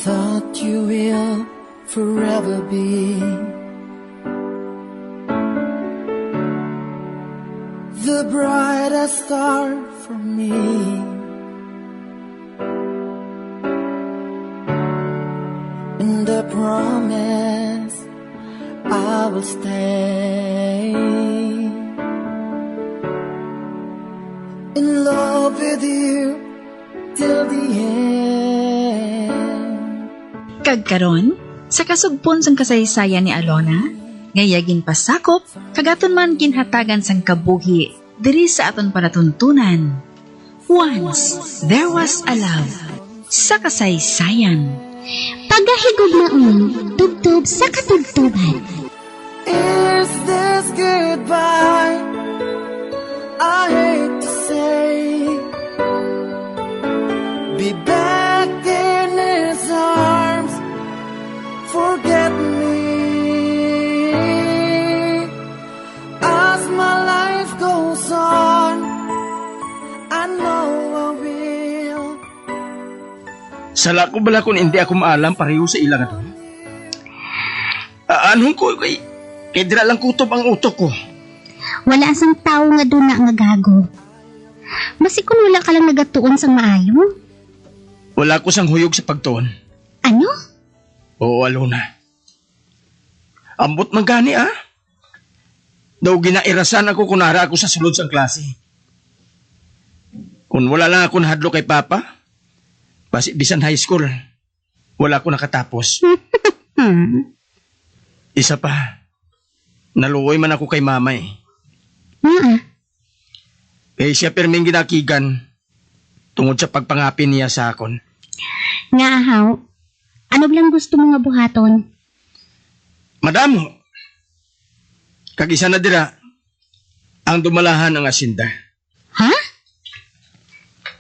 thought you will forever be the brightest star for me. And I promise I will stay in love with you till the end. Kagkaron, sa kasugpon sang kasaysayan ni Alona, ngayagin pasakop, kagaton man ginhatagan sang kabuhi, diri sa aton palatuntunan. Once, there was a love, sa kasaysayan. Pagahigugmaon, tubtob sa katubtoban. Is this goodbye? I hate to say, be back in his arms, forget me. As my life goes on, I know I will. Sala ko bala kung hindi ako maalam pareho sa ilang ato. Anong ko kay dira lang kutob ang utok ko. Wala asang tao nga doon na nga gago. Basi kung wala ka lang nagatuon sang maayo. Wala ko sang huyog sa pagtuon. Ano? Oo, Alona. Ambot man gani Daw ginairasan ako kunara ako sa sulod sang klase. Kung wala lang ako nahadlo kay Papa, basi bisan high school, wala ako nakatapos. Isa pa, naluoy man ako kay Mama eh. Eh siya perming ginakigan tungod sa pagpangapin niya sa akon. Nga ahaw, ano lang gusto mo nga buhaton? Madamo, kag-isa na dira, ang dumalahan ang asinda. Ha?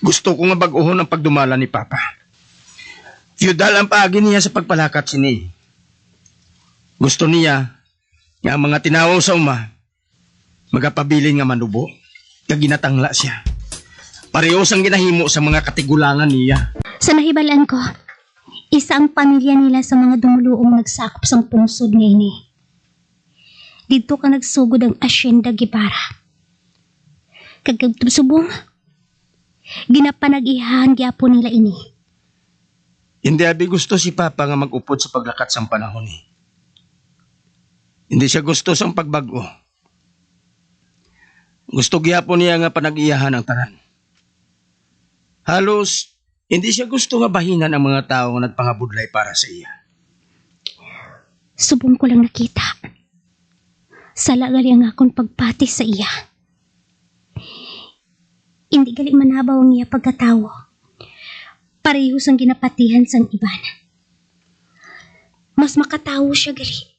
Gusto ko nga baguhon ang pagdumala ni Papa. Feudal ang paagi niya sa pagpalakat sini. Gusto niya nga ang mga tinawaw sa uma, magapabilin nga manubo, kag ginatangla siya. Pareho sang ginahimo sa mga katigulangan niya. Sa nahibalaan ko, isa ang pamilya nila sa mga dumuluong nagsakop sang pungsod nga ini. Dito ka nagsugod ang Hacienda Guevara. Kagagtubsubong, ginapanag-ihahan gyapon nila ini. Hindi abi gusto si Papa nga mag-upod sa paglakat sang panahon ni. Hindi siya gusto sang pagbago. Gusto gyapon niya nga panag-iyahan ang tanan. Halos, hindi siya gusto nga bahinan ang mga tao nga nagpangabudlay para sa iya. Subong ko lang nakita. Sala gali ang akong pagpati sa iya. Hindi gali manabaw ang iya pagkatawo. Parehos ang ginapatihan sang iban. Mas makatawo siya gali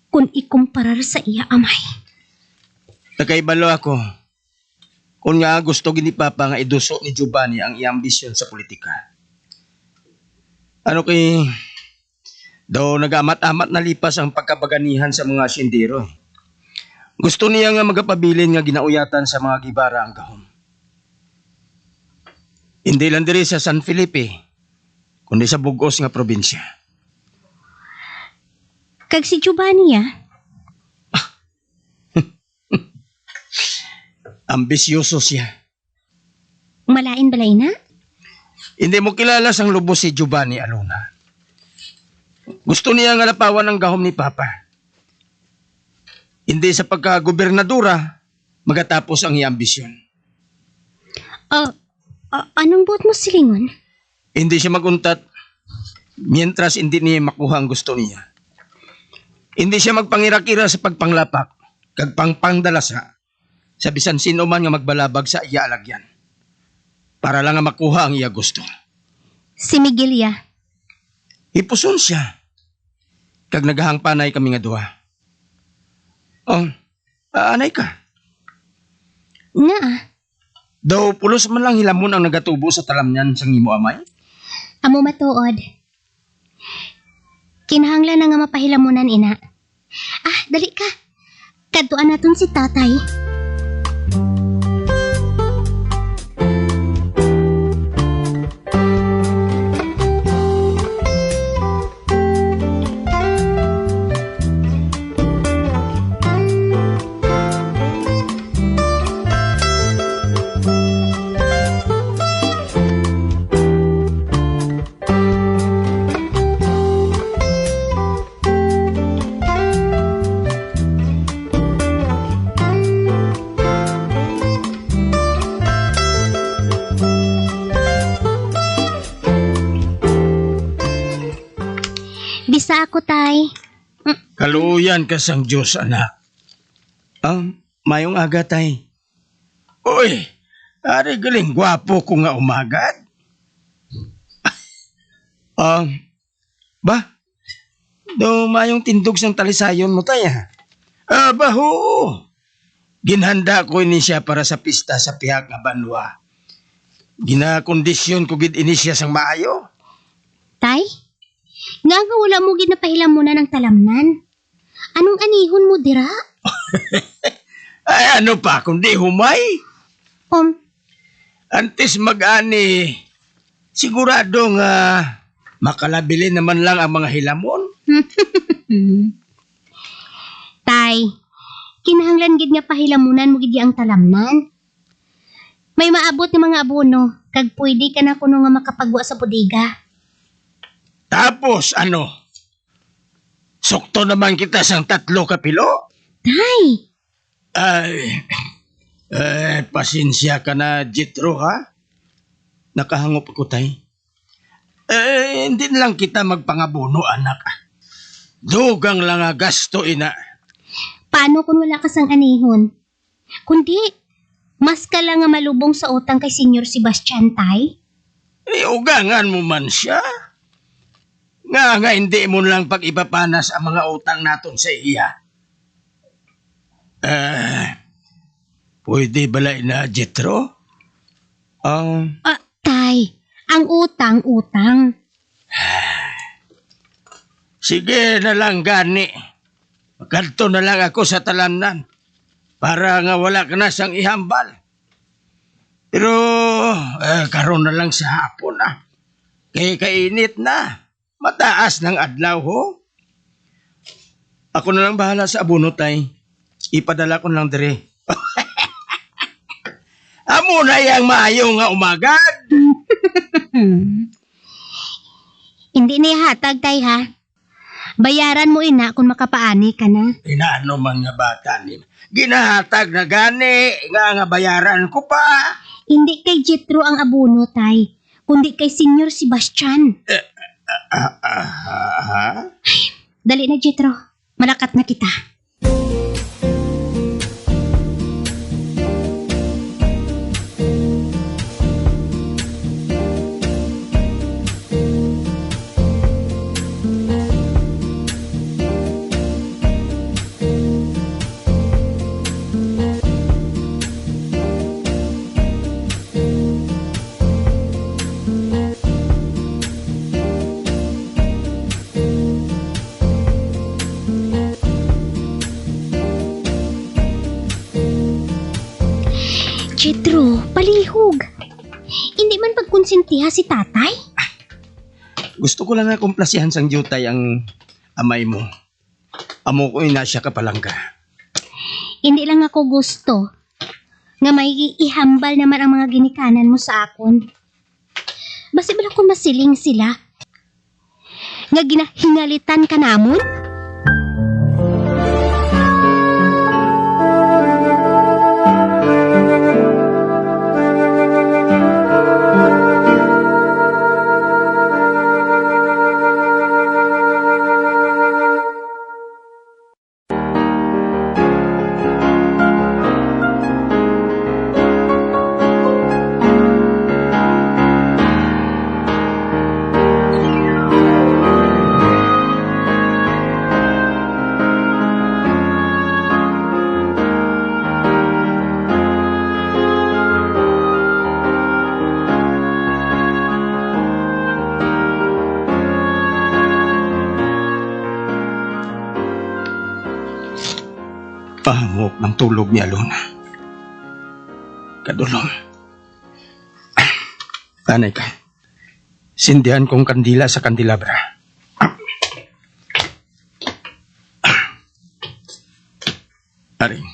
kung ikumparar sa iya amay. Nakaibalo ako. Kung nga gusto gini Papa nga iduso ni Giovanni ang iyang ambisyon sa politika. Ano kay daw nagamat-amat na lipas ang pagkabaganihan sa mga sindero. Gusto niya nga magapabilin nga ginauyatan sa mga gibara ang gahom. Hindi lang diri sa San Felipe, kundi sa bugos nga probinsya. Kag si Giovanni Ambisyoso siya. Malain balay na? Hindi mo kilala sang lubos si Giovanni, Alona. Gusto niya nga lapawan ang gahom ni Papa. Hindi sa pagka-gobernadora, magatapos ang iyang ambisyon. Anong buot mo silingon? Hindi siya maguntat, mientras hindi niya makuha ang gusto niya. Hindi siya magpangirak-ira sa pagpanglapak, kag pangpangdalasa, sa bisan sino man nga magbalabag sa iya alagyan. Para lang nga makuha ang iya gusto. Si Miguel Ipuson siya. Kag naghahangpanay kami nga duha. Oh, anay ka. Nga Daw pulos man lang hilamon ang nagatubo sa talamnan sang imo amay. amo matuod. Kinahanglan na nga mapahilamunan ina. Dali ka. Kadtuan naton si tatay. Kaluyan ka sang Diyos, anak. Mayong aga, tay. Uy, ari galing gwapo ko nga umagad. Ba? Do mayong tindog sang talisayon mo, tay, ha? Baho. Ginhanda ko ini siya para sa pista sa pihak nga banwa. Ginakondisyon ko gid ini siya sang maayo. Tay, nga wala mo ginapahilam mo na ng talamnan. Anong anihon mo dira? Ay, ano pa, kundi humay? Antes mag-ani, sigurado nga makalabili naman lang ang mga hilamon. Tay, kinahanglan gid nga pahilamunan mo gid ang talamnan. May maabot ni mga abono, kag pwede ka na kuno nga makapagwa sa bodega. Tapos ano? Sukto naman kita sang 3 kapilo? Tay, Pasensya ka na, Jethro, ha? Nakahangop ako, tay. Hindi lang kita magpangabuno, anak. Dugang lang nga gasto, ina. paano kung wala ka sang anihon? Kundi, mas ka lang nga malubong sa utang kay Senyor Sebastian, tay. Ugangan mo man siya. Nga hindi mo lang pag-ipapanas ang mga utang naton sa iya. Pwede balay na, Jethro? Tay, ang utang. Sige na lang, gani. Magkanto na lang ako sa talamnan para nga wala ka na sang ihambal. Pero karon na lang sa hapon, Kay kainit na. Mataas ng adlaw, ho. Ako na lang bahala sa abono, tay. Ipadala ko lang dire. Amo na yang maayo nga umagad. Hindi na ihatag, tay, ha? Bayaran mo ina kung makapaani ka na. Inaano man nga bata ni. Ginahatag na gani, nga bayaran ko pa. Hindi kay Jethro ang abono, tay, kundi kay Senyor Sebastian. Dali na, Jethro. Malakat na kita. Jethro, palihog. Hindi man pagkonsentiha si tatay? Gusto ko lang nga kumplasihan sang jutay ang amay mo. Amo ko ina siya kapalangga. Hindi lang ako gusto nga may ihambal naman ang mga ginikanan mo sa akon. Basi bala kung masiling sila nga ginahingalitan ka namon? Pahamok ng tulog ni Alona. Kadulong. Tanay ka. Sindihan kong kandila sa kandelabra. Aring.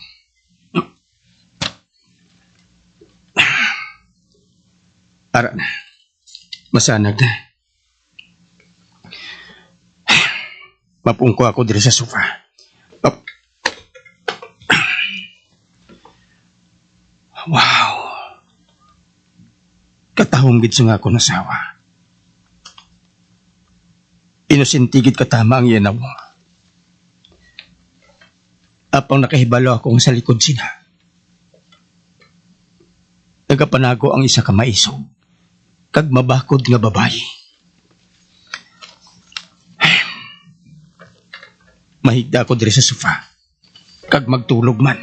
Ara na. Masanag na. Mapungko ako diri sa sofa. Wow. Katahong gid nga ako nasawa. Inusintigid katama ang yanaw. Apang nakahibalo akong sa likod sina. Nagapanago ang isa ka maisog, kag mabakod nga babae. Mahigda ako diri sa sofa, kag magtulog man.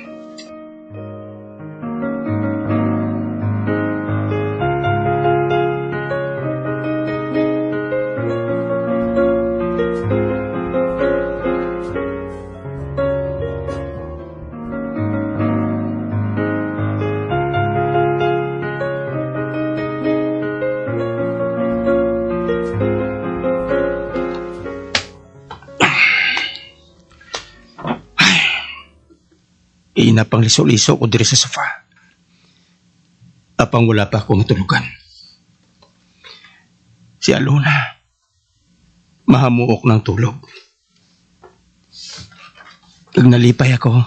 Ina pang liso-liso ko diri sa sofa. Apang wala pa akong matulugan. Si Alona, mahamuok ng tulog. Kag nalipay ako,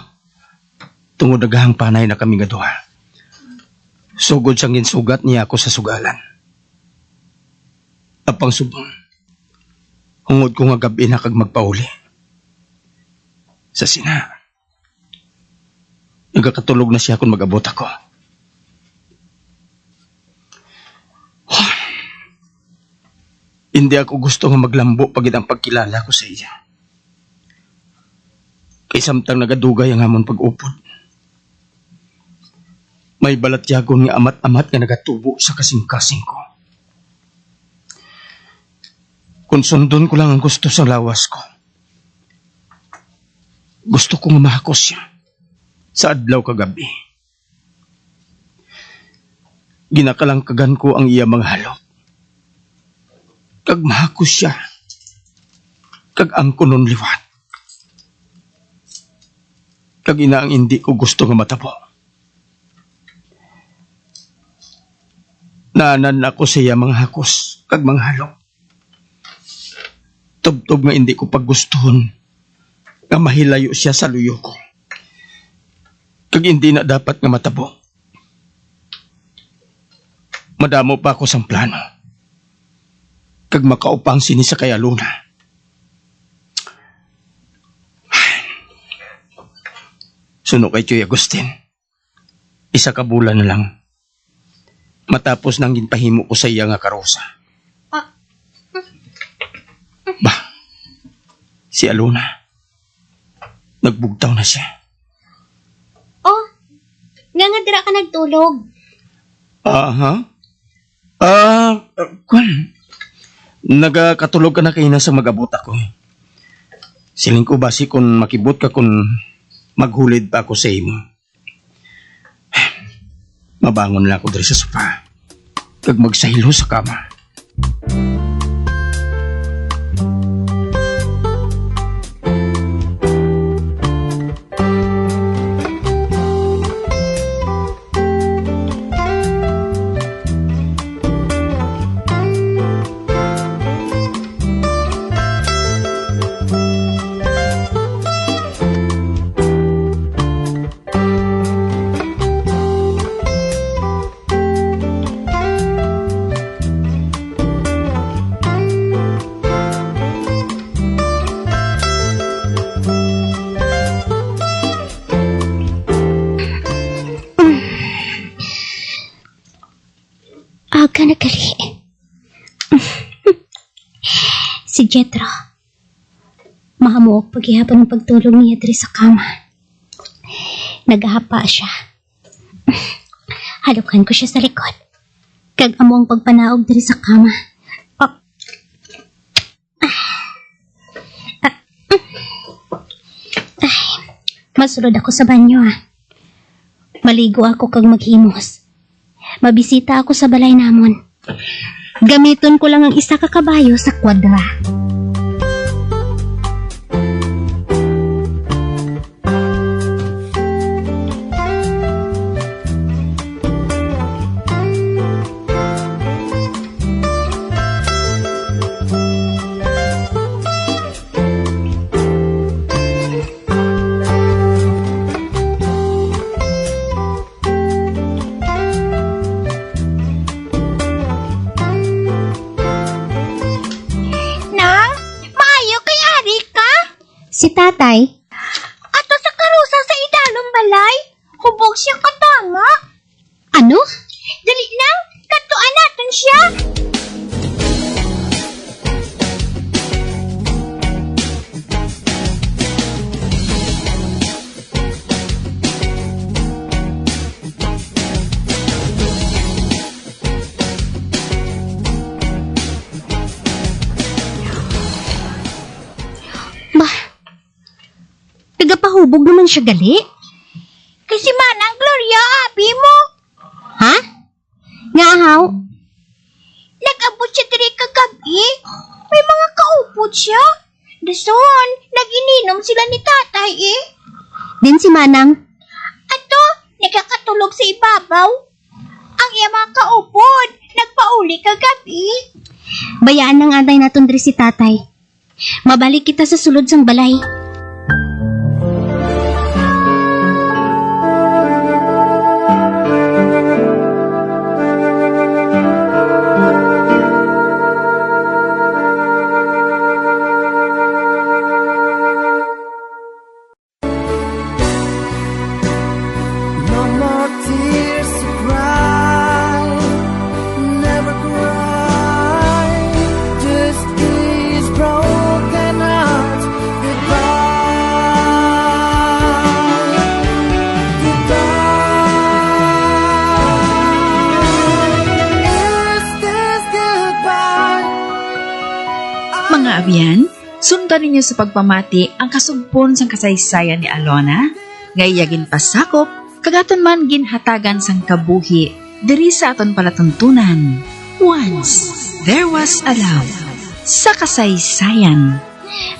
tungod agahang panay na kami nga duha. Sugod siyang ginsugat niya ako sa sugalan. Apang subong, hungod ko nga gabi na kag magpauli. Sa sina, nagkakatulog na siya kung mag-abot ako. Hindi ako gusto nga maglambo pagid ang pagkilala ko sa iya. Kay samtang nagadugay ang amon pag-upod. May balatyagon nga amat-amat nga nagatubo sa kasing-kasing ko. Kung sundon ko lang ang gusto sa lawas ko, gusto ko nga mahakos siya sa adlaw kagabi. Ginakalangkagan ko ang iya mga halok. Kag mahakos siya. Kag ang kunon liwat. Kag ina ang hindi ko gusto nga matabo. Naanan ako sa iya mga hakos kag mga halok. Tubtob nga hindi ko paggustuhon nga mahilayo siya sa luyo ko. Kag hindi na dapat nga matabo. Madamo pa ako sang plano. Kag makaupang sini sa kay Alona. Suno kay Choy Agustin. Isa ka bulan na lang. Matapos nang ginpahimo ko sa iya nga karosa. Bah, si Alona, nagbugtaw na siya. Oh, nga dira ka nagtulog. Kwan. Nagakatulog ka na kayo na sa mag-abot ako. Siling ko basi kung makibot ka kung maghulid pa ako sa imo. Mabangon lang ako diri sa sofa. Kag magsahilo sa kama. Aga na gali. Si Jetro. Mahamuok paghihapon ng pagtulog niya diri sa kama. Nagahapa siya. Halukan ko siya sa likod. Kag amo ang pagpanaog diri sa kama. Masulod ako sa banyo Maligo ako kag maghimos. Mabisita ako sa balay namon. Gamiton ko lang ang isa ka kabayo sa kwadra. Si tatay. Ato sa karusa balay. Hubog siya katanga. Ano? Dali lang, katuan natin siya. Tagapahubog naman siya gali. Kasi manang Gloria, abi mo. Ha? Nga ahaw? Nag-abot siya diri kagabi. May mga kaupod siya. Dason, nag-ininom sila ni tatay eh. Din si Manang? Ato, nagkakatulog sa ibabaw. Ang iya mga kaupod, nagpauli kagabi. Bayaan ng antay naton diri si tatay. Mabalik kita sa sulod sang balay. No more tears to cry, never cry. Just these broken hearts goodbye, goodbye. Is this goodbye? Mga abyan, sundan ninyo sa pagpamati ang kasugpon sang kasaysayan ni Alona, ngayagin pasakop, kagaton man ginhatagan sang kabuhi, diri sa aton palatuntunan. Once, there was a love sa kasaysayan.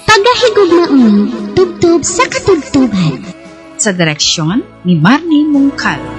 Pagahigog maun, tubtob sa katugtuban. Sa direksyon ni Marnie Mungkal.